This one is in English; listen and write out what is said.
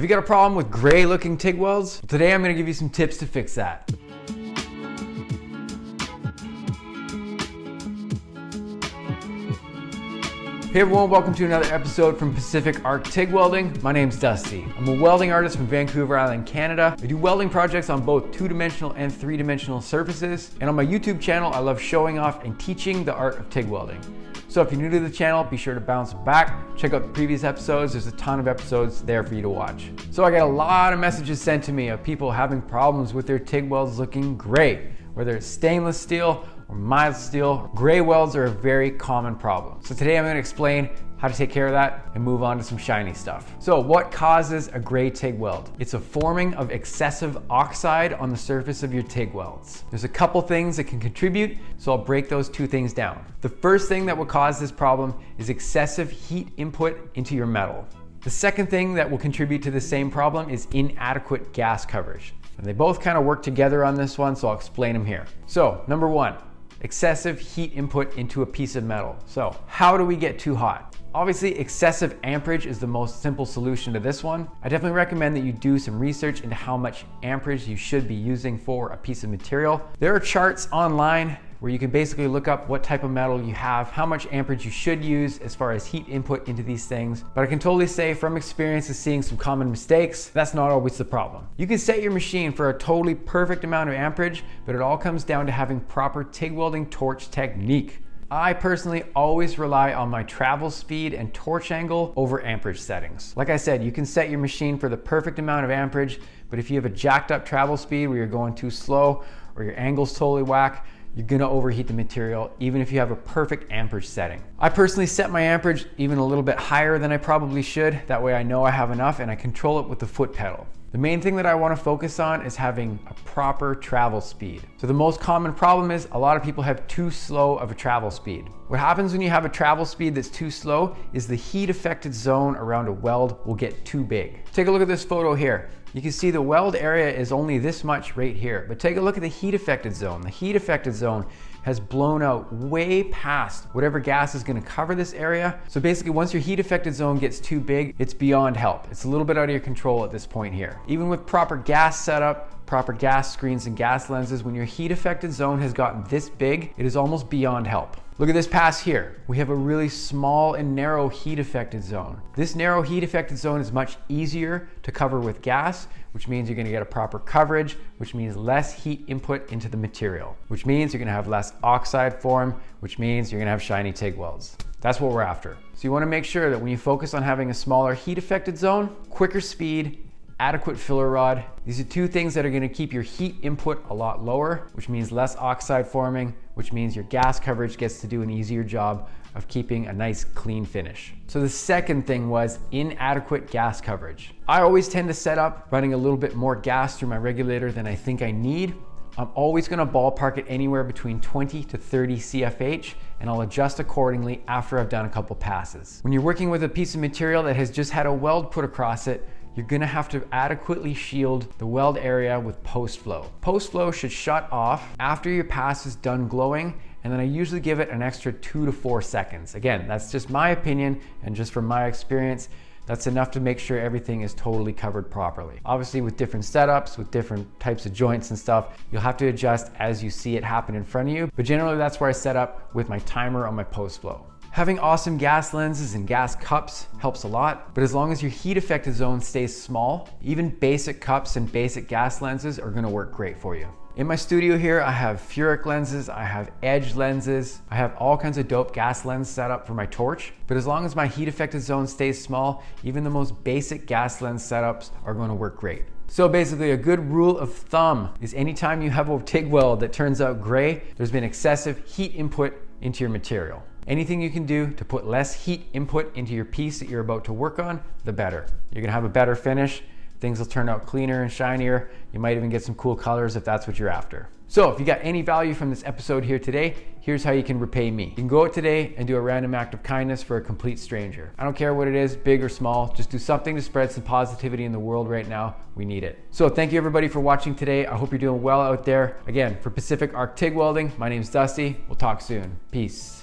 Have you got a problem with gray looking TIG welds? Well, today I'm going to give you some tips to fix that. Hey everyone, welcome to another episode from Pacific Arc TIG Welding. My name's Dusty. I'm a welding artist from Vancouver Island, Canada. I do welding projects on both 2-dimensional and 3-dimensional surfaces. And on my YouTube channel, I love showing off and teaching the art of TIG welding. So if you're new to the channel, be sure to bounce back. Check out the previous episodes. There's a ton of episodes there for you to watch. So I got a lot of messages sent to me of people having problems with their TIG welds looking gray, whether it's stainless steel or mild steel. Gray welds are a very common problem. So today I'm going to explain how to take care of that and move on to some shiny stuff. So what causes a gray TIG weld? It's a forming of excessive oxide on the surface of your TIG welds. There's a couple things that can contribute, so I'll break those two things down. The first thing that will cause this problem is excessive heat input into your metal. The second thing that will contribute to the same problem is inadequate gas coverage. And they both kind of work together on this one, so I'll explain them here. So number one, excessive heat input into a piece of metal. So how do we get too hot? Obviously, excessive amperage is the most simple solution to this one. I definitely recommend that you do some research into how much amperage you should be using for a piece of material. There are charts online where you can basically look up what type of metal you have, how much amperage you should use as far as heat input into these things. But I can totally say from experience of seeing some common mistakes, that's not always the problem. You can set your machine for a totally perfect amount of amperage, but it all comes down to having proper TIG welding torch technique. I personally always rely on my travel speed and torch angle over amperage settings. Like I said, you can set your machine for the perfect amount of amperage, but if you have a jacked up travel speed where you're going too slow or your angle's totally whack, you're gonna overheat the material even if you have a perfect amperage setting. I personally set my amperage even a little bit higher than I probably should. That way I know I have enough and I control it with the foot pedal. The main thing that I want to focus on is having a proper travel speed. So the most common problem is a lot of people have too slow of a travel speed. What happens when you have a travel speed that's too slow is the heat affected zone around a weld will get too big. Take a look at this photo here. You can see the weld area is only this much right here, but take a look at the heat affected zone. The heat affected zone has blown out way past whatever gas is going to cover this area. So basically once your heat affected zone gets too big, it's beyond help. It's a little bit out of your control at this point here. Even with proper gas setup, proper gas screens and gas lenses, when your heat affected zone has gotten this big, it is almost beyond help. Look at this pass here. We have a really small and narrow heat affected zone. This narrow heat affected zone is much easier to cover with gas, which means you're gonna get a proper coverage, which means less heat input into the material, which means you're gonna have less oxide form, which means you're gonna have shiny TIG welds. That's what we're after. So you wanna make sure that when you focus on having a smaller heat affected zone, quicker speed, adequate filler rod, these are two things that are gonna keep your heat input a lot lower, which means less oxide forming, which means your gas coverage gets to do an easier job of keeping a nice clean finish. So the second thing was inadequate gas coverage. I always tend to set up running a little bit more gas through my regulator than I think I need. I'm always gonna ballpark it anywhere between 20 to 30 CFH, and I'll adjust accordingly after I've done a couple passes. When you're working with a piece of material that has just had a weld put across it, you're gonna have to adequately shield the weld area with post flow. Post flow should shut off after your pass is done glowing, and then I usually give it an extra 2 to 4 seconds. Again, that's just my opinion, and just from my experience, that's enough to make sure everything is totally covered properly. Obviously with different setups, with different types of joints and stuff, you'll have to adjust as you see it happen in front of you, but generally that's where I set up with my timer on my post flow. Having awesome gas lenses and gas cups helps a lot, but as long as your heat affected zone stays small, even basic cups and basic gas lenses are gonna work great for you. In my studio here, I have Furic lenses, I have edge lenses, I have all kinds of dope gas lens set up for my torch, but as long as my heat affected zone stays small, even the most basic gas lens setups are gonna work great. So basically a good rule of thumb is anytime you have a TIG weld that turns out gray, there's been excessive heat input into your material. Anything you can do to put less heat input into your piece that you're about to work on, the better. You're gonna have a better finish, things will turn out cleaner and shinier. You might even get some cool colors if that's what you're after. So if you got any value from this episode here today, here's how you can repay me. You can go out today and do a random act of kindness for a complete stranger. I don't care what it is, big or small, just do something to spread some positivity in the world right now. We need it. So thank you everybody for watching today. I hope you're doing well out there. Again, for Pacific Arc TIG Welding, my name's Dusty. We'll talk soon. Peace.